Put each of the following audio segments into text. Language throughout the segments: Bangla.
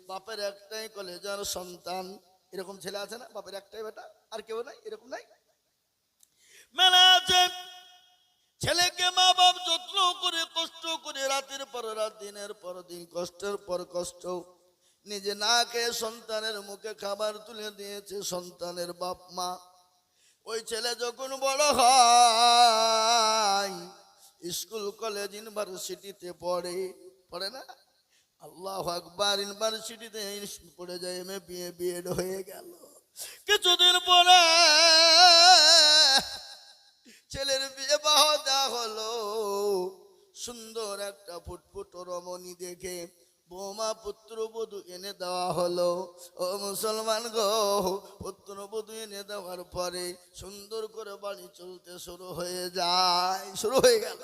বাপের একটাই কলেজার সন্তান। এরকম ছেলে আছে না, বাপের একটাই বেটা আর কেউ নাই, এরকম নাই? মেলা আছে। ছেলেকে মা বাপ যত্ন করে কষ্ট করে রাতের পর রাত দিনের পর দিন কষ্টের পর কষ্ট নিজে না খেয়ে সন্তানের মুখে খাবার তুলে দিয়েছে সন্তানের বাপ মা। ওই ছেলে যখন বড় হয়, স্কুল কলেজ ইউনিভার্সিটিতে পড়ে না? আল্লাহু আকবার, ইউনিভার্সিটিতে পড়ে যায়, এমএ বিএ বিএড হয়ে গেল। কিছুদিন পরে ছেলের বিবাহ দেওয়া হলো। সুন্দর একটা ফুটফুট রমণী দেখে বৌমা পুত্রবধূ এনে দেওয়া হলো। ও মুসলমান গো, পুত্রবধূ এনে দেওয়ার পরে সুন্দর করে বাড়ি চলতে শুরু হয়ে গেল।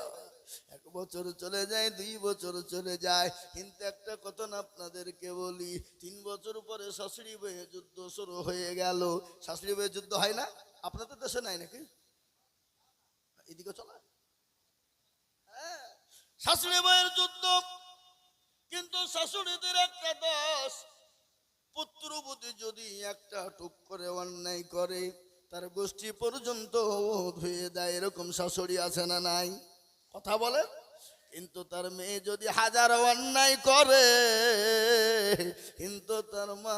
1 বছর চলে যায়, 2 বছর চলে যায়, কিন্তু একটা কথা না আপনাদেরকে বলি, 3 বছর পরে শাশুড়ি বউয়ের যুদ্ধ শুরু হয়ে গেল। শাশুড়ি বউয়ের যুদ্ধ হয় না? আপনাদের দেশে নাই নাকি? এদিকে চলা, হ্যাঁ, শাশুড়ি বউয়ের যুদ্ধ। কিন্তু শাশুড়িদের একটা দোষ, পুত্রবধূ যদি একটা টুক করে অন্যায় করে তার গোষ্ঠী পর্যন্ত ধুয়ে দেয়। এরকম শাশুড়ি আছে না নাই? কথা বলেন। কিন্তু তার মেয়ে যদি 1000 অন্যায় করে, কিন্তু তার মা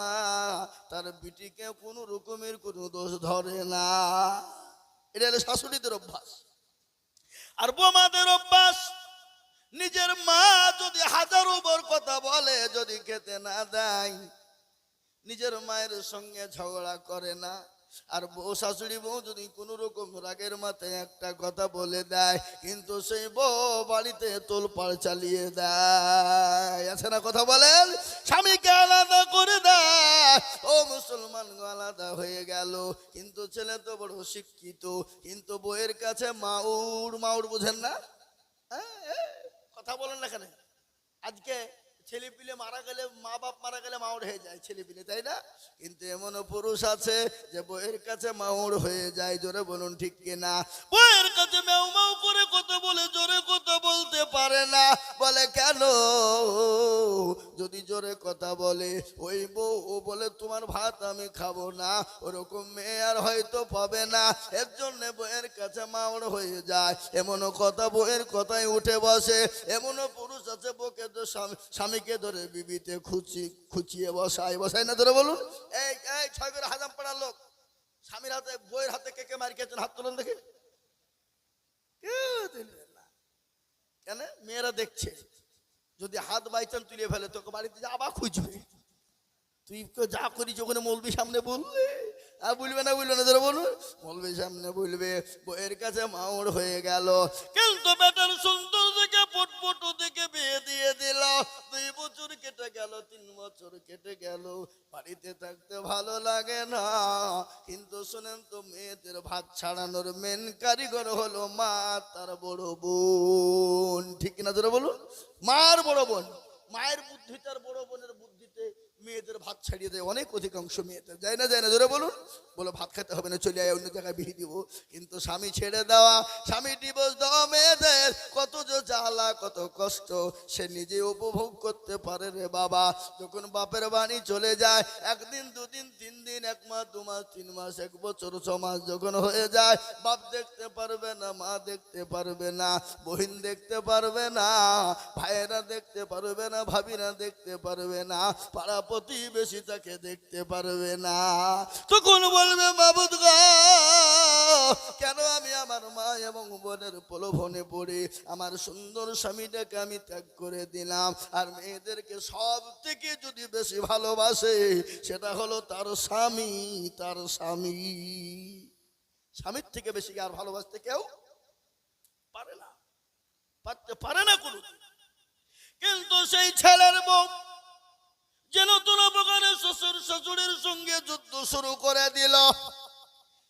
তার বিটিকে কোনো রকমের কোনো দোষ ধরে না। এটা হলো শাশুড়িদের অভ্যাস। আর বৌমাদের অভ্যাস, নিজের মা যদি 1000 বার কথা বলে, যদি খেতে না দেয়, নিজের মায়ের সঙ্গে ঝগড়া করে না। আর শাশুড়ি বউ যদি কোনো রকম রাগের মাথায় একটা কথা বলে দেয়, কিন্তু সেই বউ বাড়িতে তোলপাড় চালিয়ে দেয়। আছে না? কথা বলেন। স্বামীকে আলাদা করে দেয়। ও মুসলমান, আলাদা হয়ে গেল। কিন্তু ছেলে তো বড় শিক্ষিত, কিন্তু বউয়ের কাছে মাউর বুঝেন না? কথা বলেন না কেন? আজকে ছেলে পিলে মারা গেলে, মা বাপ মারা গেলে মাউড় হয়ে যায় ছেলে পিলে, তাই না? কিন্তু এমনও পুরুষ আছে যে বউয়ের কাছে মাউড় হয়ে যায়। জোরে বলুন ঠিক কিনা? বউয়ের কাছে মেউ মাউ করে কথা বলে, জোরে কথা বলতে পারে না। বলে কেন? যদি জোরে কথা বলে ওই বউ ও বলে তোমার ভাত আমি খাবো না, ওরকম মেয়ে আর হয়তো পাবে না। এর জন্য বউয়ের কাছে মাউড় হয়ে যায়। এমনও কথা বউয়ের কথায় উঠে বসে। এমনও পুরুষ আছে বউকে স্বামীকে ধরে বিবিতে খুচিয়ে বসায় না? ধরে বলুন। এই 6 করে হাজাম পাড়ার লোক স্বামীর হাতে বউয়ের হাতে কে কে মারি খেয়েছেন? হাত তুলেন দেখে। কেউ তুলবেন না। কেন? মেয়েরা দেখছে, যদি হাত বাইচান তুলে ফেলে তোকে বাড়িতে যা আবার খুঁজবে। তুই যা করিস ওখানে মৌলবি সামনে বলবে, আর বলবে না ধরে বলুন। মৌলবি সামনে বলবে। বউয়ের কাছে মাউড় হয়ে গেল। কিন্তু বেটার সুন্দর দেখে ফুটফুটু দেখে বিয়ে দিয়ে দিল। 2 বছর কেটে গেল, 3 বছর কেটে গেল, বাড়িতে থাকতে ভালো লাগে না। কিন্তু শোনেন তো, মেয়েদের ভাত ছাড়ানোর মেন কারিগর হলো মা, তার বড় বোন। ঠিক কিনা? ধরে বলুন। মার বড় বোন। মায়ের বুদ্ধিটার বড় বোনের বুদ্ধিতে মেয়েদের ভাত ছাড়িয়ে দেয়। অনেক অধিকাংশ মেয়েদের যায় না ধরে বলুন। বলো ভাত খেতে হবে না, চলে আয়, অন্য জায়গায় বিয়ে দিব। কিন্তু স্বামী ছেড়ে দেওয়া, স্বামী ডিভোর্স দেওয়া মেয়েদের কত যে জ্বালা, কত কষ্ট সে নিজে উপভোগ করতে পারে রে বাবা। যখন বাপের বাড়ি চলে যায়, 1 দিন 2 দিন 3 দিন, 1 মাস 2 মাস 3 মাস 1 বছর 6 মাস যখন হয়ে যায়, বাপ দেখতে পারবে না, মা দেখতে পারবে না, বহিন দেখতে পারবে না, ভাইয়েরা দেখতে পারবে না, ভাবিরা দেখতে পারবে না, পাড়া প্রতিবেশী তাকে দেখতে পারবে না। তখন বলবে মাবুদ গো, কেন আমি আমার মা এবং বোনের প্রলোভনে পড়ে আমার সুন্দর স্বামীটাকে আমি ত্যাগ করে দিলাম। আর মেয়েদেরকে সব থেকে যদি বেশি ভালোবাসে সেটা হলো তার স্বামী। তার স্বামী, স্বামীর থেকে বেশি আর ভালোবাসতে কেউ পারে না, পারতে পারে না কোনো। কিন্তু সেই ছেলের বউ যে নতুন প্রকারে শ্বশুর শাশুড়ির সঙ্গে যুদ্ধ শুরু করে দিল।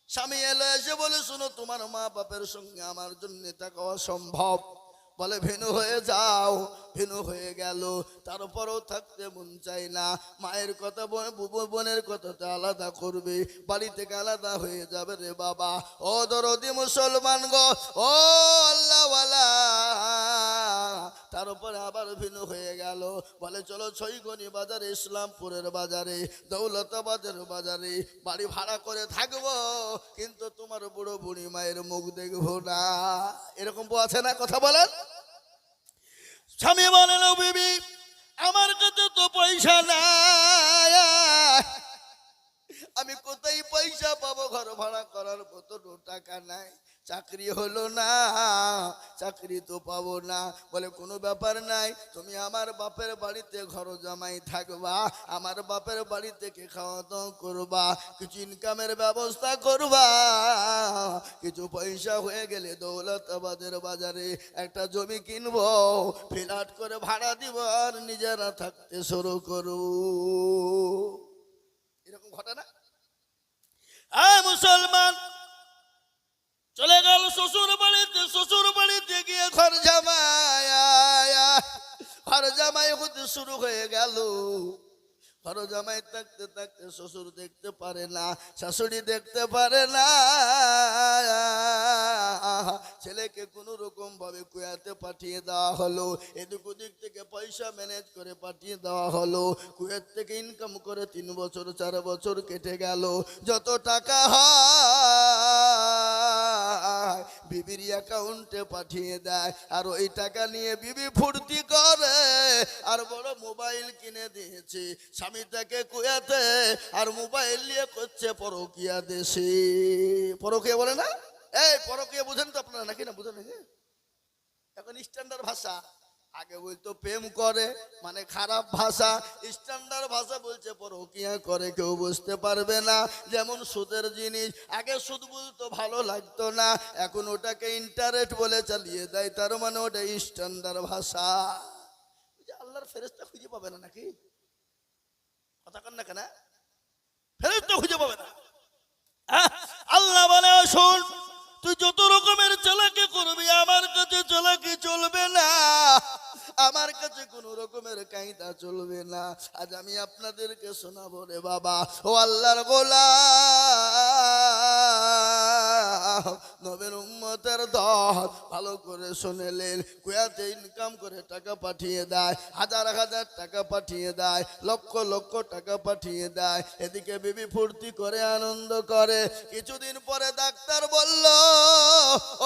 স্বামী এলো, এসে বলে শোনো, তোমার মা বাপের সঙ্গে আমার জন্য থাকা অসম্ভব। বলে ভিনু হয়ে যাও, ভিনু হয়ে গেল। তারপরেও থাকতে মন চাই না, মায়ের কথা বোনের কথাটা আলাদা করবে, বাড়ি থেকে আলাদা হয়ে যাবে রে বাবা। ও দরদি মুসলমান গো, ও আল্লাহওয়ালা। তারপরে আবার ভিনু হয়ে গেল, বলে চলো ছয়গনি বাজারে, ইসলামপুরের বাজারে, দৌলতাবাদের বাজারে বাড়ি ভাড়া করে থাকবো, কিন্তু তোমার বুড়ো বুড়ি মায়ের মুখ দেখবো না। এরকম বউ আছে না? কথা বলেন। স্বামী বলেন, ও বিবি, আমার কাছে তো পয়সা নাই, আমি কোথায় পয়সা পাবো? ঘর ভাড়া করার মতো টাকা নাই, চাকরি হলো না, চাকরি তো পাবো না। বলে কোনো ব্যাপার নাই, তুমি আমার বাপের বাড়িতে ঘর জামাই থাকবা, আমার বাপের বাড়ি থেকে খাওয়া দাওয়া করবা, কিছু ইনকামের ব্যবস্থা করবা, কিছু পয়সা হয়ে গেলে দৌলতাবাদের বাজারে একটা জমি কিনবো, ফ্ল্যাট করে ভাড়া দিব, আর নিজেরা থাকতে শুরু করব। এরকম ঘটনা। মুসলমান চলে গেল শ্বশুর বাড়িতে, শ্বশুর বাড়িতে গিয়ে ঘর জামাই হতে শুরু হয়ে গেল। ঘর জামাই থাকতে থাকতে শ্বশুর দেখতে পারে না, শাশুড়ি দেখতে পারে না, ছেলেকে কোনো রকম ভাবে কুয়াতে পাঠিয়ে দেওয়া হলো, এদিক ওদিক থেকে পয়সা ম্যানেজ করে পাঠিয়ে দেওয়া হলো। কুয়েত থেকে ইনকাম করে 3 বছর 4 বছর কেটে গেল। যত টাকা হয় বিবির অ্যাকাউন্টে পাঠিয়ে দেয়, আর ওই টাকা নিয়ে বিবি ফুর্তি করে, আর বড় মোবাইল কিনে দিয়েছে স্বামী তাকে কুয়াতে, আর মোবাইল নিয়ে করছে পরকিয়া দেশে। পরকিয়া বলে না? এই পরকিয়া বুঝেন তো আপনারা নাকি? না বুঝেন নাকি? এখন স্ট্যান্ডার্ড ভাষা, আগে বলতো প্রেম করে, মানে খারাপ ভাষা। স্ট্যান্ডার্ড ভাষা বলছে পরকিয়া করে, কেউ বুঝতে পারবে না। যেমন সুদের জিনিস, আগে সুদ বলতো ভালো লাগতো না, এখন ওটাকে ইন্টারেস্ট বলে চালিয়ে দেয়, তার মানে ওটা স্ট্যান্ডার্ড ভাষা। আল্লাহর ফেরেশতা খুঁজে পাবে না নাকি? কথা কন না কেন? ফেরেশতা খুঁজে পাবে না। আল্লাহ বলে, শোন, তুই যত রকমের চালাকি করবি, আমার কাছে চালাকি চলবে না, আমার কাছে কোন রকমের কায়দা চলবে না। আজ আমি আপনাদেরকে শোনাবো রে বাবা, ও আল্লাহর গোলাম, নবীর উম্মতের দল, ভালো করে শুনেলেন। কুয়াতে ইনকাম করে টাকা পাঠিয়ে দেয়, হাজার হাজার টাকা পাঠিয়ে দেয়, লক্ষ লক্ষ টাকা পাঠিয়ে দেয়। এদিকে বিবি ফুর্তি করে, আনন্দ করে। কিছুদিন পরে ডাক্তার বলল,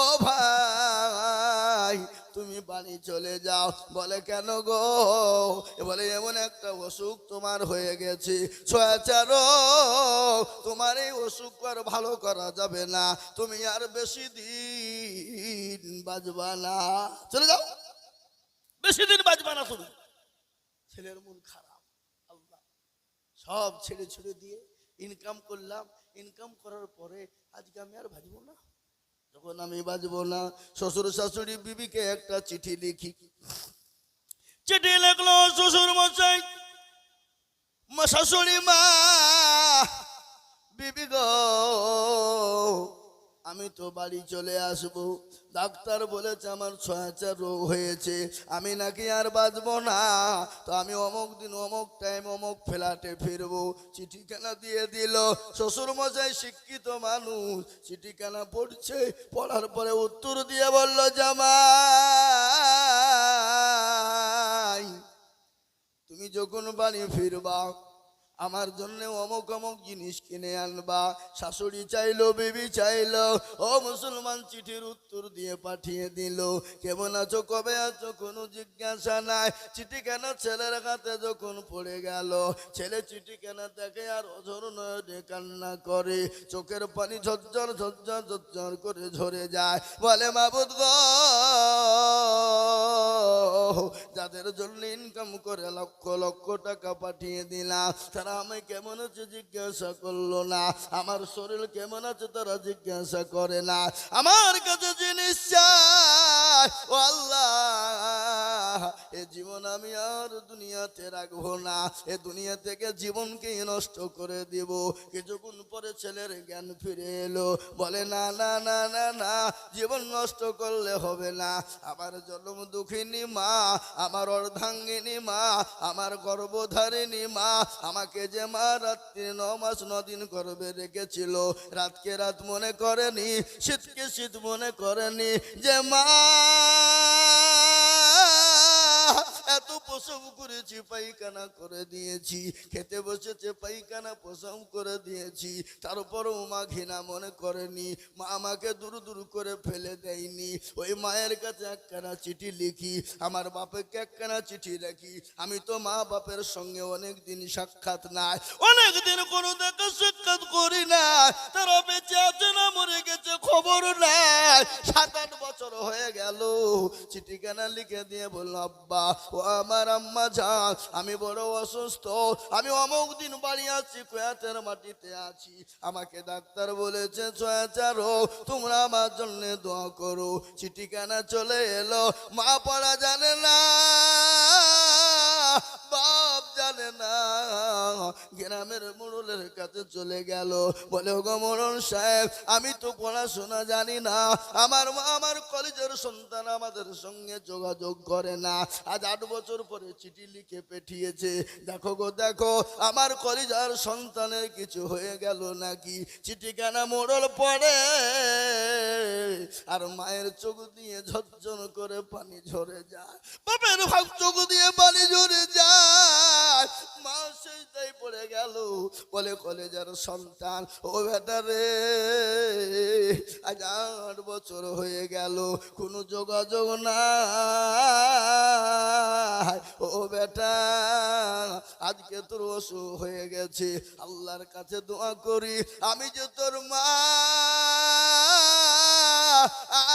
ও ভাই তুমি বাড়ি চলে যাও। বলে কেন গো? বলে এমন একটা অসুখ তোমার হয়ে গেছে, ছয়াচার, তোমার এই অসুখ আর ভালো করা যাবে না, তুমি আর বেশি দিন বাঁচবা না, চলে যাও, বেশি দিন বাঁচবা না তুমি। ছেলের মন খারাপ। আল্লাহ, সব ছেড়ে ছুড়ে দিয়ে ইনকাম করলাম, ইনকাম করার পরে আজকে আমি আর বাঁচবো না। যখন আমি বাঁচবো না, শ্বশুর শাশুড়ি বিবিকে একটা চিঠি লিখি। চিঠি লিখলো, শ্বশুর মশাই, শাশুড়ি মা, বিবি গো, আমি তো বাড়ি চলে আসবো, ডাক্তার বলেছে আমার ছয়াচার রোগ হয়েছে, আমি নাকি আর বাঁচবো না, তো আমি অমুক দিন অমুক টাইম অমুক ফ্ল্যাটে ফিরবো। চিঠিখানা দিয়ে দিল। শ্বশুর মশাই শিক্ষিত মানুষ, চিঠিখানা পড়ছে, পড়ার পরে উত্তর দিয়ে বলল, জামাই তুমি যখন বাড়ি ফিরবা আমার জন্য অমুক অমুক জিনিস কিনে আনবা। শাশুড়ি চাইলো, বিবি চাইলো, ও মুসলমান চিঠির উত্তর দিয়ে পাঠিয়ে দিল। কেমন আছো, কবে আছো, কোনো জিজ্ঞাসা নাই। চিঠি কেন ছেলের হাতে যখন পড়ে গেল, ছেলে চিঠি কেন দেখে আর অঝর নয়নে কান্না করে, চোখের পানি ঝরঝর ঝরঝর ঝরঝর করে ঝরে যায়। বলে মাবুদ গো, যাদের জন্য ইনকাম করে লক্ষ লক্ষ টাকা পাঠিয়ে দিলাম, তারা আমি কেমন আছে জিজ্ঞাসা করলো না, আমার শরীর কেমন আছে তারা জিজ্ঞাসা করে না, আমার কাছে জিনিস চাই। ও আল্লাহ, এ জীবন আমি আর দুনিয়াতে রাখবো না, এ দুনিয়া থেকে জীবনকে নষ্ট করে দিব। কিছুক্ষণ পরে ছেলের জ্ঞান ফিরে এলো, বলে না না না না না, জীবন নষ্ট করলে হবে না। আমার জন্ম দুঃখিনী মা, আমার অর্ধাঙ্গিনী মা, আমার গর্ভধারিণী মা, আমাকে যে মা রাত্রি 9 মাস 9 দিন গর্ভে রেখেছিল, রাতকে রাত মনে করেনি, শীতকে শীত মনে করেনি, যে মা এত প্রসব করেছি, পায়খানা করে দিয়েছি, খেতে বসেছে পায়খানা প্রসব করে দিয়েছি, তারপরেও মা ঘৃণা মনে করেনি, মা আমাকে দূর দূর করে ফেলে দেয়নি। ওই মায়ের কাছে একখানা চিঠি লিখি, আমার বাপকে একখানা চিঠি রাখি। আমি তো মা বাপের সঙ্গে অনেক দিন সাক্ষাৎ নাই, অনেক দিন কোনো দেখা সাক্ষাৎ করি না, তারা বেঁচে আছে না মরে গেছে খবর নাই। 7-8 বছর হয়ে গেল। চিঠিখানা লিখে দিয়ে বলল, আব্বা ও আমার আম্মা যান, আমি বড় অসুস্থ, আমি অমুক দিন বাড়ি আছি, কুয়াতের মাটিতে আছি, আমাকে ডাক্তার বলেছে ছয়াচারো, তোমরা আমার জন্য দোয়া করো। চিঠিখানা চলে এলো, মা পড়া জানে না, বাপ জানে না, গ্রামের মোড়লের কাছে চলে গেল, বলে ওগো মোড়ল সাহেব, আমি তো পড়াশোনা জানি না, আমার মা আমার কলেজের সন্তান আমাদের সঙ্গে যোগাযোগ করে না, আজ 8 বছর পরে চিঠি লিখে পাঠিয়েছে, দেখো গো দেখো আমার কলেজের সন্তানের কিছু হয়ে গেল নাকি। চিঠিখানা মোড়ল পড়ে, আর মায়ের চোখ দিয়ে ঝরঝর করে পানি ঝরে যায়, বাপের ভাগ চোখ দিয়ে পানি ঝরে যায়। মা সেজদায় পড়ে গেল, বলে কলেজের সন্তান, ও বেটা রে, আজ 8 বছর হয়ে গেল, কোনো যোগাযোগ নাই, ও বেটা আজকে তোর অসুখ হয়ে গেছে, আল্লাহর কাছে দোয়া করি, আমি যে তোর মা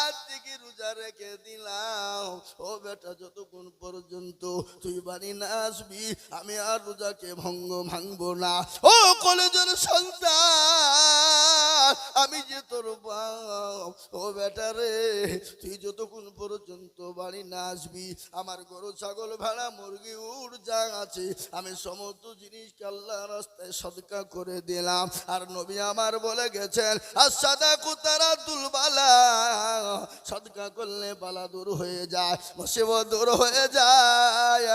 আজ থেকে রোজা রেখে দিলাম, ও বেটা যতক্ষণ পর্যন্ত তুই বাড়ি না আসবি আমি আর রোজাকে ভাঙবো না। ও কলেজের সন্তান, আমি যে তোর বাপ, ও বেটা রে, তুই যতক্ষণ পর্যন্ত বাড়ি না আসবি আমার গরু ছাগল ভেড়া মুরগি উড় যা আছে আমি সমস্ত জিনিসকে আল্লাহর রাস্তায় সদকা করে দিলাম। আর নবী আমার বলে গেছেন, আর সাদা কুতারা তুলবালা, সদকা করলে বালা দূর হয়ে যায়, মুসিবত দূর হয়ে যায়।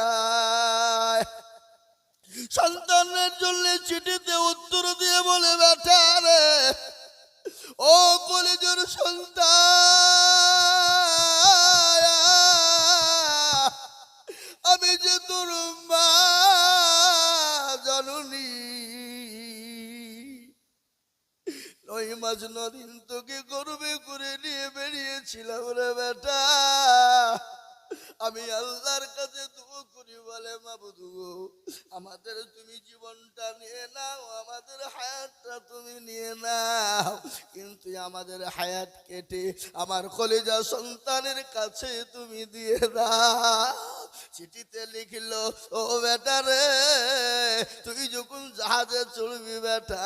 সন্তানের জন্য চিঠিতে উত্তর দিয়ে বলে, বেটা রে, ও কলেজের সন্তান, আমি যে তোর মা জননী, 9 মাস 9 দিন তোকে গর্বে করে নিয়ে বেরিয়েছিলাম রে বেটা, আমি আল্লাহর কাছে দোয়া করি, বলে মাবুদ গো, আমাদের তুমি জীবনটা নিয়ে নাও, আমাদের হায়াতটা তুমি নিয়ে নাও, কিন্তু আমাদের হায়াত কেটে আমার কলেজা সন্তানের কাছে তুমি দিয়ে দাও। চিঠিতে লিখলো, ও বেটা রে, তুই যখন জাহাজে চড়বি বেটা,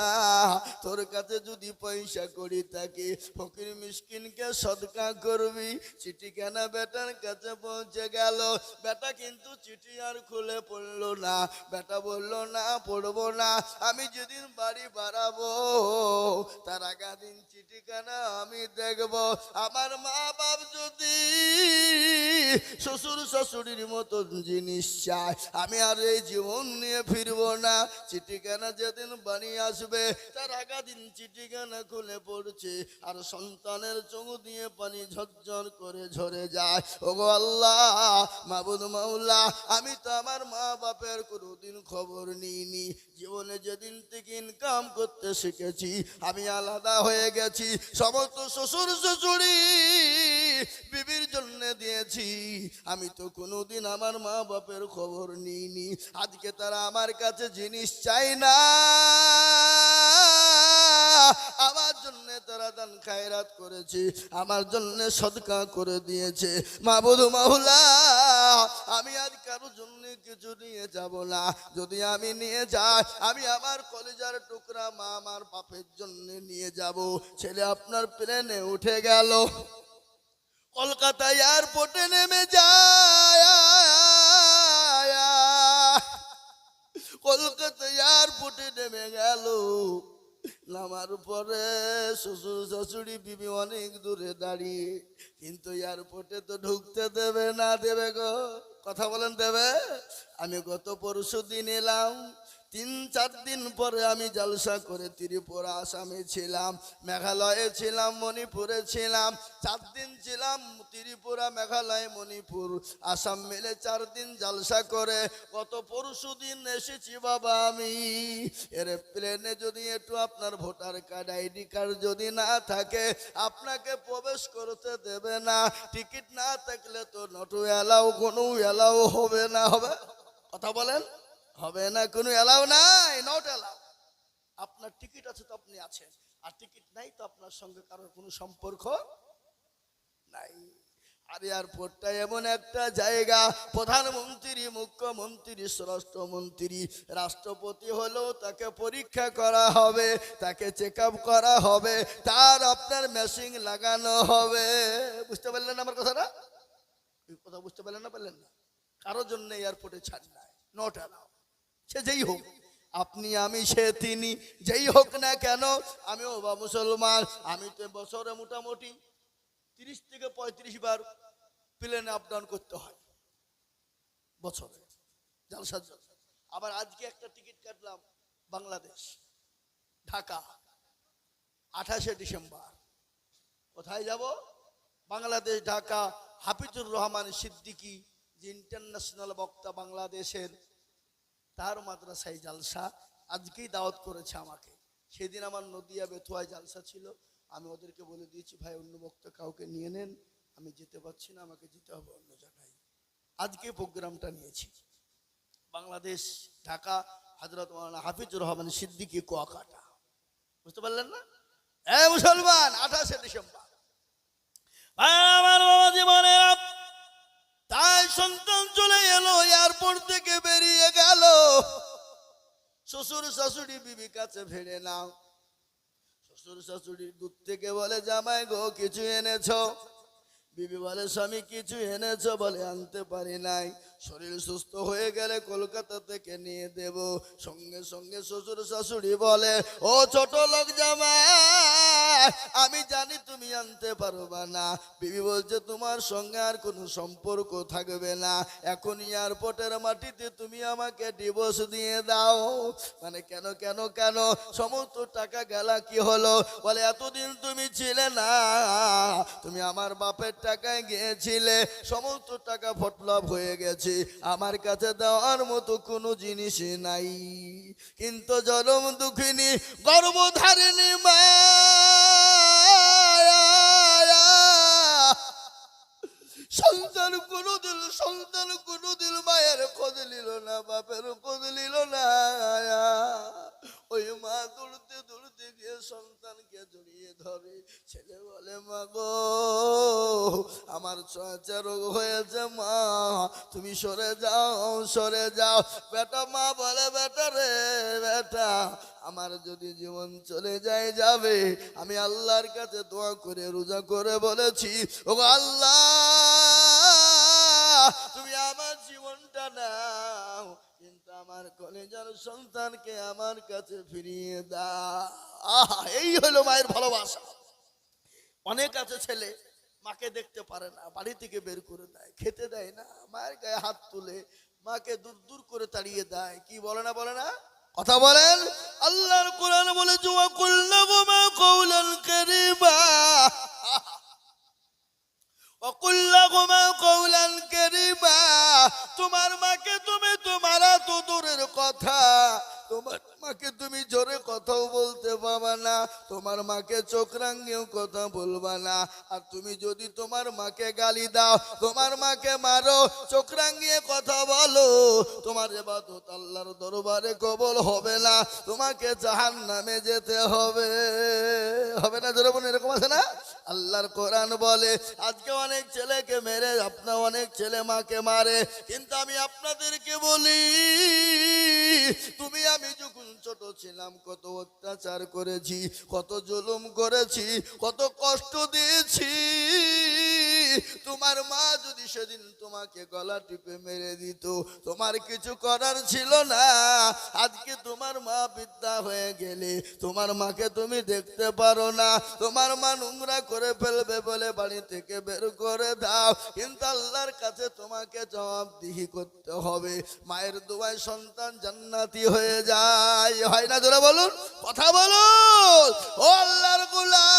তোর কাছে যদি পয়সা করি থাকে ফকির মিসকিনকে সদকা করবি। চিঠিখানা বেটার কাছে পৌঁছে গেল, বেটা কিন্তু চিঠি আর খুলে পড়লো না, বেটা বললো না পড়বো না, আমি যেদিন বাড়ি বাড়াবো তার আগা দিন চিঠিখানা আমি দেখবো, আমার মা বাপ যদি শ্বশুর শাশুড়ির মতন জিনিস চায় আমি আর এই জীবন নিয়ে ফিরবো না। চিঠিখানা যেদিন বাড়ি আসবে তার আগা দিন চিঠিখানা খুলে পড়ছে, আর সন্তানের চোখ দিয়ে পানি ঝরঝর করে ঝরে যায়। ওগো আল্লাহ, মাবুদ মাওলা, আমি তো আমার মা বাপের কোনোদিন খবর নিইনি, জীবনে যেদিন থেকে ইনকাম করতে শিখেছি আমি আলাদা হয়ে গেছি, সমস্ত শ্বশুর শাশুড়ি বিবির জন্য দিয়েছি, আমি তো কোনোদিন আমার মা বাপের খবর নিইনি, আজকে তারা আমার কাছে জিনিস চাই না, আমার জন্য তারা দান খায়রাত করেছে, আমার জন্য সদকা করে দিয়েছে। মাবুদ মাওলা, আমি আজ কারো জন্য কিছু নিয়ে যাব না, যদি আমি নিয়ে যাই আমি আমার কলেজার টুকরা মা আমার বাপের জন্য নিয়ে যাব। ছেলে আপনার প্লেনে উঠে গেল, কলকাতা এয়ারপোর্টে নেমে যায়, কলকাতা এয়ারপোর্টে নেমে গেল। নামার পরে শ্বশুর শাশুড়ি বিবি অনেক দূরে দাঁড়িয়ে, কিন্তু এয়ারপোর্টে তো ঢুকতে দেবে না। দেবে গো? কথা বলেন, দেবে? আমি গত পরশু দিন এলাম, 3-4 দিন পরে আমি জলসা করে ত্রিপুরা, আসামে ছিলাম, মেঘালয়ে ছিলাম, মণিপুরে ছিলাম। 4 দিন ছিলাম ত্রিপুরা, মেঘালয়, মণিপুর, আসাম মিলে 4 দিন জলসা করে গত পরশু দিন এসেছি বাবা আমি। এর প্লেনে যদি একটু আপনার ভোটার কার্ড, আইডি কার্ড যদি না থাকে আপনাকে প্রবেশ করতে দেবে না। টিকিট না থাকলে তো নট এলাও, কোনো এলাও হবে না। হবে? কথা বলেন, হবে না, কোনো এলাও নাই, নট এলাও। আপনার টিকিট আছে তো আপনি আছেন, আর টিকিট নাই তো আপনার সঙ্গে কারোর কোনো সম্পর্ক নাই। আর এয়ারপোর্টটা এমন একটা জায়গা, প্রধানমন্ত্রী, মুখ্যমন্ত্রী, স্বরাষ্ট্রমন্ত্রী, রাষ্ট্রপতি হলেও তাকে পরীক্ষা করা হবে, তাকে চেক আপ করা হবে, তার আপনার মেশিন লাগানো হবে। বুঝতে পারলেন আমার কথাটা? কথা বুঝতে পারলেন না? পারলেন না? কারোর জন্য এয়ারপোর্টে ছাড় নাই, নট অ্যালাউ। সে যেই হোক, আপনি, আমি, সে, তিনি, যেই হোক না কেন, আমিও বা মুসলমান, আমি তো বছরে মোটামুটি 30 থেকে 35 বার প্লেনে আপ ডাউন করতে হয় বছরে, জালসার জন্য। আবার আজকে একটা টিকিট কাটলাম বাংলাদেশ, ঢাকা, 28শে ডিসেম্বর। কোথায় যাব? বাংলাদেশ, ঢাকা। হাফিজুর রহমান সিদ্দিকী, যে ইন্টারন্যাশনাল বক্তা বাংলাদেশের, তার মাদ্রাসায় জালসা। আজকেই দাওয়াত করেছে আমাকে। সেদিন আমার নদিয়া বেথুয়ায় জালসা ছিল। আমি ওদেরকে বলে দিয়েছি, ভাই অন্য বক্তা কাউকে নিয়ে নেন, আমি যেতে পারছি না, আমাকে যেতে হবে অন্য জায়গায়। আজকে প্রোগ্রামটা নিয়েছি বাংলাদেশ, ঢাকা, হযরত মাওলানা হাফিজুর রহমান সিদ্দিকী, কুয়াকাটা। বুঝতে পারলেন না? মুসলমান, 28শে ডিসেম্বর। আমার বাবা জীবনের তাই সন্তান চলে এলো, এয়ারপোর্ট থেকে বেরিয়ে গেল। শ্বশুর শাশুড়ি বিবি কাছে ফিরে নাও। শ্বশুর শাশুড়ি দূর থেকে বলে, জামাই গো কিছু এনেছো? বিবি বলে, স্বামী কিছু এনেছো? বলে, আনতে পারি নাই, শরীর সুস্থ হয়ে গেলে কলকাতা থেকে নিয়ে দেব। সঙ্গে সঙ্গে শ্বশুর শাশুড়ি বলে, ও ছোট লোক জামাই, আমি জানি তুমি আনতে পারবা না। বিবি বলছে, তোমার সঙ্গে আর কোনো সম্পর্ক থাকবে না, এখন এয়ারপোর্টের মাটিতে তুমি আমাকে ডিভোর্স দিয়ে দাও। মানে কেন কেন কেন? সমস্ত টাকা গেলা কি হলো? বলে, এতদিন তুমি ছিলে না, তুমি আমার বাপের টাকায় গিয়েছিলে, সমস্ত টাকা ফটলাভ হয়ে গেছে, আমার কাছে দেওয়ার মতো কোনো জিনিসই নাই। কিন্তু জনম দুঃখিনী গর্ভধারিণী মা সন্তান কোনোদিন মায়ের খোঁজ নিল না, বাপের খোঁজ নিল না। ওই মা দৌড়তে দৌড়তে গিয়ে সন্তানকে জড়িয়ে ধরে। ছেলে বলে, মা গো, আমার চর্চা রোগ হয়েছে, মা তুমি সরে যাও, সরে যাও। বেটা, মা বলে, বেটা রে বেটা, আমার যদি জীবন চলে যায় যাবে, আমি আল্লাহর কাছে দোয়া করে রোজা করে বলেছি, ও আল্লাহ তুমি আমার জীবনটা নাও, কিন্তু আমার কলেজার সন্তানকে আমার কাছে ফিরিয়ে দাও। আহা, এই হলো মায়ের ভালোবাসা। অনেক আছে ছেলে মাকে দেখতে পারে না, বাড়ি থেকে বের করে দেয়, খেতে দেয় না, মায়ের গায়ে হাত তুলে মাকে দূর দূর করে তাড়িয়ে দেয়। কি বলে না, বলে না? কথা বলেন। আল্লাহর কোরআন বলে, জুয়া কুল্লাহুমা কওলান কারীমা, ওয়াকুল্লাহুমা কওলান কারীমা। তোমার মাকে তুমি, তোমার তো দূরের কথা, তোমার মাকে তুমি জোরে কথাও বলতে পারবা না, তোমার মাকে চোখ রাঙিয়েও কথা বলবা না। আর তুমি যদি তোমার মাকে গালি দাও, তোমার মাকে মারো, চোখ রাঙিয়ে কথা বলো, তোমার ইবাদত আল্লাহর দরবারে কবুল হবে না, তোমাকে জাহান্নামে যেতে হবে। হবে না? জোরে বলুন, এরকম আছে না? আল্লাহর কোরআন বলে, আজকে অনেক ছেলেকে মেরে, আপনার অনেক ছেলে মাকে মারে, কিন্তু আমি আপনাদেরকে বলি, তুমি আমি যখন ছোট ছিলাম কত অত্যাচার করেছি, কত জুলুম করেছি, কত কষ্ট দিয়েছি। তোমার মা যদি সেদিন তোমাকে গলা টিপে মেরে দিত, তোমার কিছু করার ছিল না। আজকে তোমার মা বৃদ্ধা হয়ে গেলে তোমার মাকে তুমি দেখতে পারো না। তোমার মা নোংরা করে ফেলবে বলে বাড়ি থেকে বের করে দাও, কিন্তু আল্লাহর কাছে তোমাকে জবাবদিহি করতে হবে। মায়ের দোয়ায় সন্তান জান্নাতি হয়ে যায়, হয় না? জোরে বলুন, কথা বলুন। ও আল্লাহর গোলাম,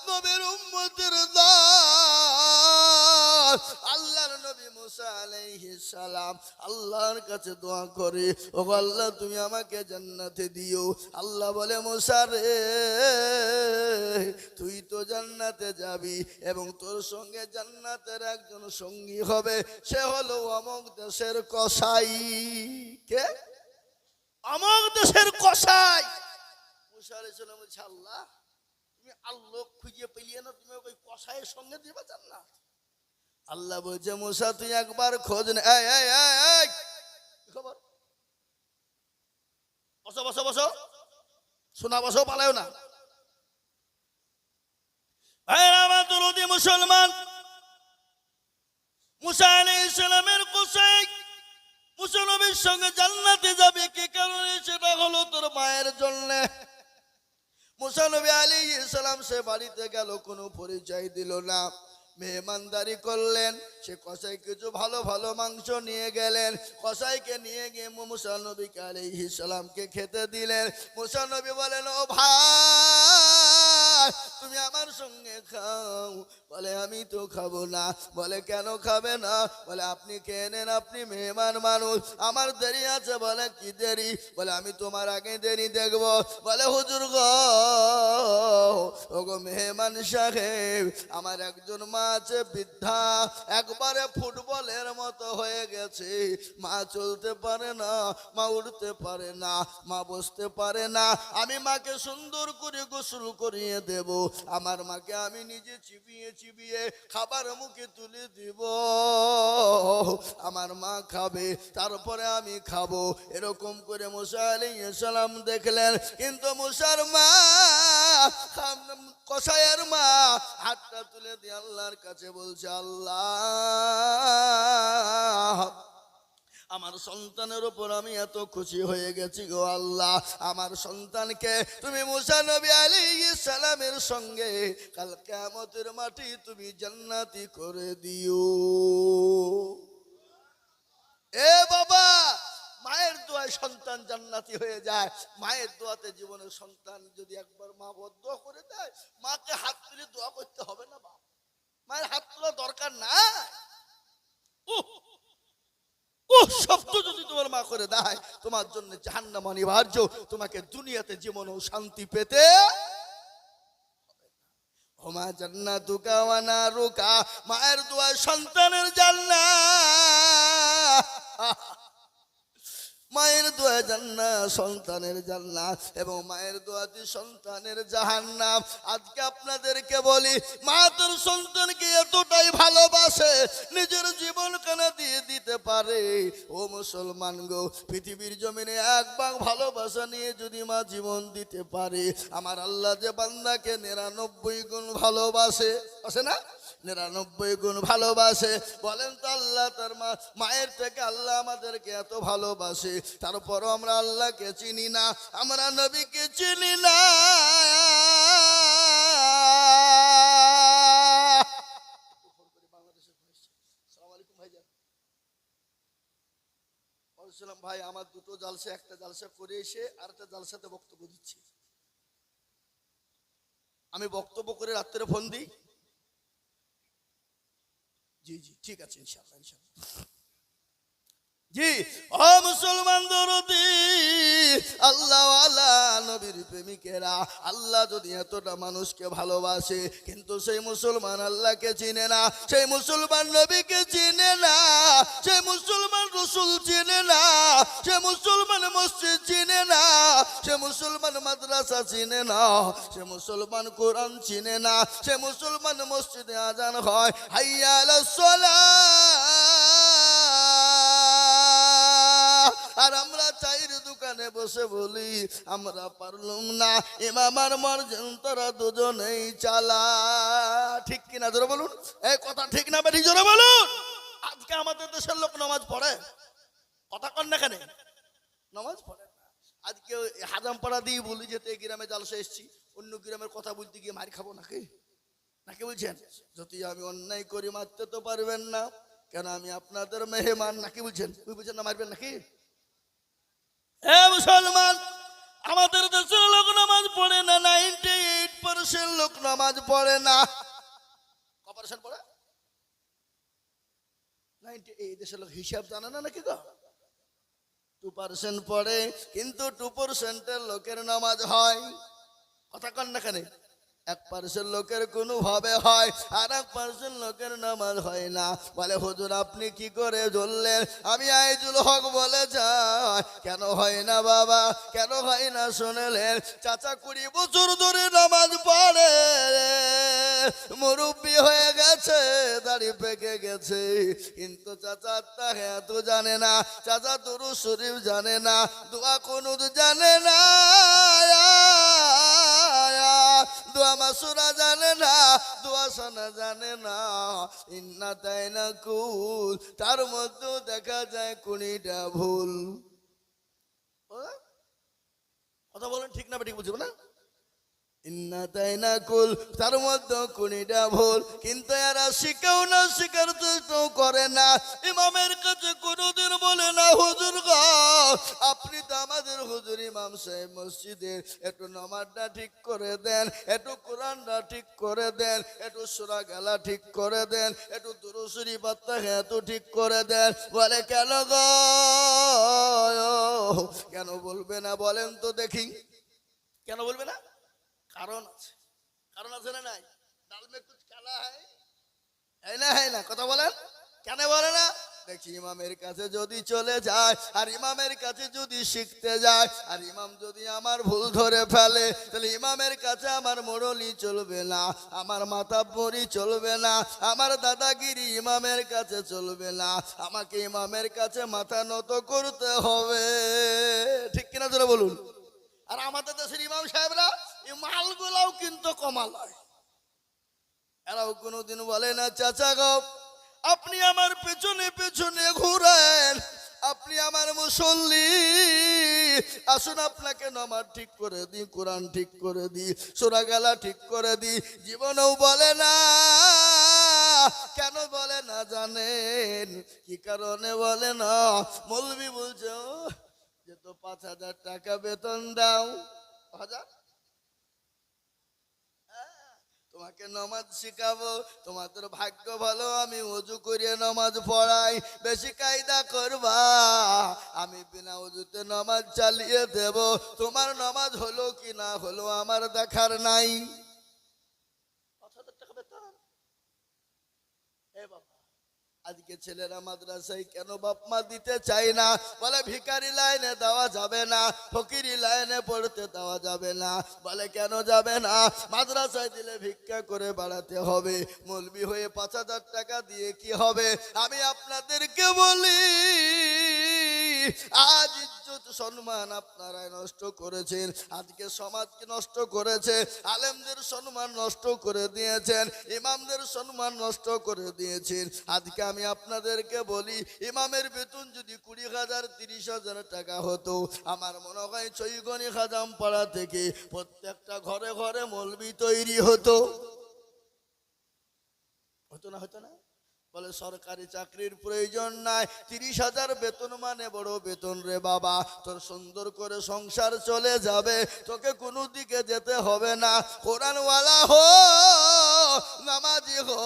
নবীর উম্মতের দল, আল্লাহর নবী মুসা আলাইহিস সালাম আল্লাহর কাছে দোয়া করে, ও আল্লাহ তুমি আমাকে জান্নাতে দিও। আল্লাহ বলে, মুসা রে, তুই তো জান্নাতে যাবি এবং তোর সঙ্গে জান্নাতের একজন সঙ্গী হবে, সে হলো অমুক দেশের কসাই। কে? অমুক দেশের কসাই। মুসা আলাইহিস সালাম বলছে, আল্লাহ তুমি আল্লাহ খুঁজে পেলিয়ে না, তুমি ওই কসাইয়ের সঙ্গে দিবা জান্নাত? আল্লাহ বলছে, মুসা তুই একবার খোঁজ নে। এই এই এই এই খবর, বসো বসো বসো, শোনা বসো, পালাও না। মুসলমান, মুসা আলাইহিস সালামের কসাই মুসা নবীর সঙ্গে জান্নাতে যাবে কি কারণে? সেটা হলো তোর মায়ের জন্য। মুসা নবী আলাইহিস সালাম সে বাড়িতে গেল, কোনো পরিচয় দিল না, মেহমানদারি করলেন। সে কসাই কিছু ভালো ভালো মাংস নিয়ে গেলেন, কসাইকে নিয়ে গিয়ে মুসা নবী আলাইহিস সালামকে খেতে দিলেন। মুসা নবী বলেন, ও ভাই তুমি আমার সঙ্গে খাও। বলে, আমি তো খাবো না। বলে, কেন খাবে না? বলে, আপনি খেয়ে নেন, আপনি মেহমান মানুষ, আমার দেরি আছে। বলে, কি দেরি? বলে, আমি তোমার আগে দেরি দেখবো। বলে, হুজুর গো, ওগো মেহমান সাহেব, আমার একজন মা আছে বৃদ্ধা, একবারে ফুটবলের মতো হয়ে গেছে। মা চলতে পারে না, মা উঠতে পারে না, মা বসতে পারে না। আমি মাকে সুন্দর করে গোসল করিয়ে দেব, আমার মাকে আমি নিজে চিবিয়ে চিবিয়ে খাবার মুখে তুলে দিব, আমার মা খাবে, তারপরে আমি খাবো। এরকম করে মুসা আলাইহিস সালাম দেখলেন। কিন্তু মুসার মা, কসাইয়ের মা হাতটা তুলে দিয়ে আল্লাহর কাছে বলছে, আল্লাহ আমার সন্তানের উপর আমি এত খুশি হয়ে গেছি গো আল্লাহ, আমার সন্তানকে তুমি মুসা নবী আলাইহিস সালামের সঙ্গে কাল কিয়ামতের মাটি তুমি জান্নাতি করে দিও। এ বাবা, মায়ের দোয়ায় সন্তান জান্নাতি হয়ে যায়। মায়ের দোয়াতে জীবনের সন্তান যদি একবার মা বদদোয়া করে দেয়, মাকে হাত তুলে দোয়া করতে হবে না? বাবা মায়ের হাত তোলা দরকার নাই। শব্দ যদি তোমার মা করে দেয়, তোমার জন্য জাহান্নাম অনিবার্য, তোমাকে দুনিয়াতে জীবনেও শান্তি পেতে। ওমা জান্নাতুকা ওয়া নারুকা, মায়ের দোয়ায় সন্তানের জান্নাত, মায়ের দোয়া জান্নাত, সন্তানের জান্নাত, এবং মায়ের দোয়াতে সন্তানের জাহান্নাম। আজকে আপনাদেরকে বলি, মা তোর সন্তানকে এতটাই ভালোবাসে, নিজের জীবন কেনা দিয়ে দিতে পারে। ও মুসলমান গো, পৃথিবীর জমিনে এক ভাগ ভালোবাসা নিয়ে যদি মা জীবন দিতে পারে, আমার আল্লাহ যে বান্দাকে 99 গুণ ভালোবাসে, আছে না? 99 গুণ ভালোবাসে। বলেন তো, আল্লাহ তার মায়ের থেকে আল্লাহ আমাদেরকে এত ভালোবাসে, তারপরও আমরা আল্লাহকে চিনি না, আমরা নবীকে চিনি না। বলছিলাম, ভাই আমার দুটো জালসা, একটা জালসা করে এসে আর একটা জালসাতে বক্তব্য দিচ্ছি। আমি বক্তব্য করে রাত্রে ফোন দিই। জি জি, ঠিক আছে, ইনশাআল্লাহ ইনশাআল্লাহ। জি, ও মুসলমান দরদি, আল্লাহ ওয়ালা নবীর প্রেমিকেরা, আল্লাহ যদি এতটা মানুষকে ভালোবাসে, কিন্তু সেই মুসলমান আল্লাহকে চিনে না, সেই মুসলমান নবীকে চিনে না, সেই মুসলমান রাসূল চিনে না, সেই মুসলমান মসজিদ চিনে না, সেই মুসলমান মাদ্রাসা চিনে না, সে মুসলমান কোরআন চিনে না, সে মুসলমান মসজিদে আজান হয় হাইয়া আলাস সালাহ, আর আমরা চায়ের দোকানে বসে বলি আমরা পারলাম না, ইমাম আর মুয়াজ্জিন তারা দুজনেই চালা। ঠিক কিনা জোরে বলুন, এই কথা ঠিক না বেঠিক জোরে বলুন। আজকে আমাদের দেশের লোক নামাজ পড়ে, কথা কন না কেন, নামাজ পড়ে না। আজকে হাজাম পাড়া দিয়ে বলি যে এই গ্রামে জালসা এসছি, অন্য গ্রামের কথা বলতে গিয়ে মার খাবো নাকি, নাকি বলছেন? যদি আমি অন্যায় করি মারতে তো পারবেন না, কেন আমি আপনাদের মেহমান, নাকি বলছেন? বুঝছেন না, মারবেন নাকি? এ মুসলমান, আমাদের দেশের লোক নামাজ পড়ে না, 98% লোক নামাজ পড়ে না। কপারেশন পড়ে 90, এই দেশের লোক হিসাব জানে না নাকি গো? 2% পড়ে, কিন্তু 2% লোকের নামাজ হয়, কথা কন না কেন? 1% লোকের কোনো ভাবে হয়, আর 1% লোকের নামাজ হয় না। বলে হুজুর আপনি কি করে বললেন? আমি আইজুল হক বলে যাই, কেন হয় না বাবা, কেন হয় না শুনলেন? চাচা 20 বছর ধরে নামাজ পড়ে, মুরব্বি হয়ে গেছে, দাড়ি পেকে গেছে, কিন্তু চাচা তাহাত জানে না, চাচা দুরূদ শরীফ জানে না, দোয়া কুনুত জানে না, দোয়া মাসুরা জানে না, দোয়া সানা জানে না। ইন্না তাইনা কুল, তার মধ্যে দেখা যায় 20টা ভুল। কথা বলেন ঠিক না ঠিক বুঝবো না? ইন্না তাইনা কুল, তার মধ্যে 20টা ভুল, কিন্তু এরা শিখেও না, শিখার চেষ্টাও করে না। ইমামের কাছে কোনোদিন বলে না হুজুর গো আপনি তো আমাদের হুজুর ইমাম সাহেব, মসজিদের একটু নামাজটা ঠিক করে দেন, একটু কোরআনটা ঠিক করে দেন, একটু সূরা গালা ঠিক করে দেন, একটু দুরূদ শরীফ এত ঠিক করে দেন। বলে কেন গো, কেন বলবে না বলেন তো দেখি, কেন বলবে না? কারণ আছে, কারণ আছে না নাই? ডাল মে কুছ কালা হ্যায় না, হ্যায় না, কথা বলেন কেন বলে না? দেখি ইমামের কাছে যদি চলে যায়, আর ইমামের কাছে যদি শিখতে যায়, আর ইমাম যদি আমার ভুল ধরে ফেলে, তাহলে ইমামের কাছে আমার মোড়লি চলবে না, আমার মাতাব্বরি চলবে না, আমার দাদাগিরি ইমামের কাছে চলবে না, আমাকে ইমামের কাছে মাথা নত করতে হবে। ঠিক কিনা জোরে বলুন। আর আমাদের দেশের ইমাম সাহেবরা এই মালগুলাও কিন্তু কমাল হয়, এরাও কোনোদিন বলে না চাচা গো আপনি আমার পেছনে পেছনে ঘুরেন, আপনি আমার মুসল্লি, আসুন আপনাকে নামাজ ঠিক করে দি, কোরআন ঠিক করে দি, সূরা গালা ঠিক করে দি। জীবনেও বলে না। কেন বলে না জানেন? কি কারণে বলে না? মৌলবি বলছে যে তো 5,000 টাকা বেতন দাও, 1000, তোমাকে নামাজ শিখাবো, তোমাদের ভাগ্য ভালো আমি ওযু করে নামাজ পড়াই, বেশি কায়দা করবা, আমি বিনা ওযুতে নামাজ চালিয়ে দেব, তোমার নামাজ হলো কি না হলো আমার দেখার নাই। 5,000 টাকা বেতন। এ বাবা, আজকে ছেলেরা মাদ্রাসায় কেন বাপ মা দিতে চায় না? বলে ভিখারি লাইনে দেওয়া যাবে না, ফকিরি লাইনে পড়তে দেওয়া যাবে না। বলে কেন যাবে না? মাদ্রাসায় দিলে ভিক্ষা করে বাড়াতে হবে, মৌলবি হয়ে 5,000 টাকা দিয়ে কি হবে? আমি আপনাদেরকে বলি আজ ইজ্জত সম্মান আপনারাই নষ্ট করেছেন, আজকে সমাজকে নষ্ট করেছে, আলেমদের সম্মান নষ্ট করে দিয়েছেন, ইমামদের সম্মান নষ্ট করে দিয়েছেন। আজকে আমি আপনাদেরকে বলি ইমামের বেতন যদি 20,000 30,000 টাকা হতো, আমার মনে হয় চৈগনি খাজাম পাড়া থেকে প্রত্যেকটা ঘরে ঘরে মৌলবি তৈরি হতো, হতো না? হতো না? বলে সরকারি চাকরির প্রয়োজন নাই, 30,000 বেতন মানে বড় বেতন রে বাবা, তোর সুন্দর করে সংসার চলে যাবে, তোকে কোনো দিকে যেতে হবে না, কোরআনওয়ালা হো, নামাজি হো,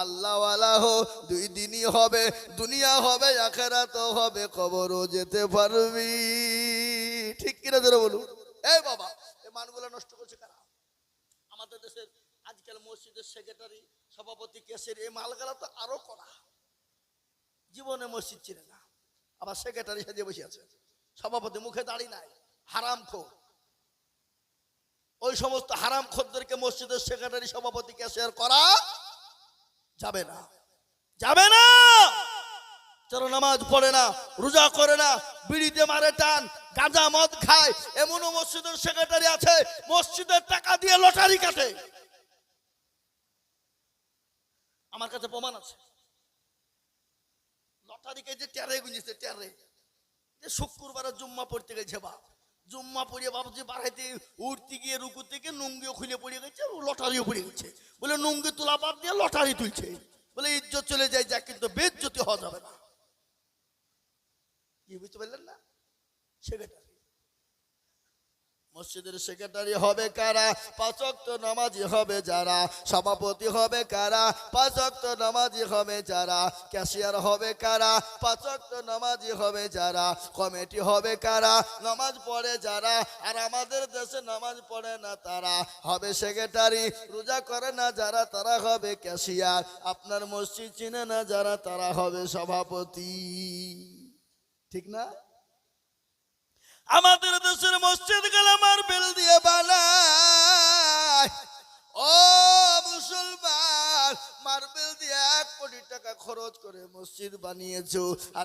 আল্লাহওয়ালা হো, 2 দিনই হবে, দুনিয়া হবে আখিরাতও হবে, কবরও যেতে পারবি। ঠিক কিনা জোরে বলুন। এই বাবা, এই মানগুলো নষ্ট করছে কারা? আমাদের দেশের আজকাল মসজিদের সেক্রেটারি, সভাপতি, কেসের এই মালগালা তো আরো করা, জীবনে মসজিদ চিনে না, আবার সেক্রেটারি সাজিয়ে বসে আছে, সভাপতি মুখে দাড়ি নাই, হারামখোর। ওই সমস্ত হারামখোরদেরকে মসজিদের সেক্রেটারি, সভাপতি, কেসিয়ার করা যাবে না, যাবে না। যারা নামাজ পড়ে না, রোজা করে না, বিড়িতে মারে টান, গাঁজা মদ খায়, এমনও মসজিদের সেক্রেটারি আছে মসজিদের টাকা দিয়ে লটারি কাটে। আমার কাছে প্রমাণ আছে। লটারি কেটে টেরে গুঁজেছে, টেরে যে শুক্রবারে জুম্মা পড়তে গেছে, বা জুম্মা পড়িয়ে বাবুজি বাড়াইতে উঠতে গিয়ে রুকু থেকে নুঙ্গিও খুলে পড়ে গেছে, লটারিও পড়ে গেছে। বলে নুঙ্গি তোলা বাদ দিয়ে লটারি তুলছে, বলে ইজ্জত চলে যায়, যা কিন্তু বেজ্জতি হওয়া যাবে না। কি বুঝতে পারলেন না? সেক্রেটারি, মসজিদের সেক্রেটারি হবে কারা? 5 ওয়াক্ত নামাজি হবে যারা। সভাপতি হবে কারা? 5 ওয়াক্ত নামাজি হবে যারা। ক্যাশিয়ার হবে কারা? 5 ওয়াক্ত নামাজি হবে যারা। কমিটি হবে কারা? নামাজ পড়ে যারা। আর আমাদের দেশে নামাজ পড়ে না তারা হবে সেক্রেটারি। রোজা করে না যারা তারা হবে ক্যাশিয়ার। আপনার মসজিদ চিনে না যারা তারা হবে সভাপতি। ঠিক না? আমাদের দেশের মসজিদ গুলো মার্বেল দিয়ে বানায়। ও মুসলমান, মার্বেল দিয়ে 1 কোটি টাকা খরচ করে মসজিদ বানিয়েছো, আর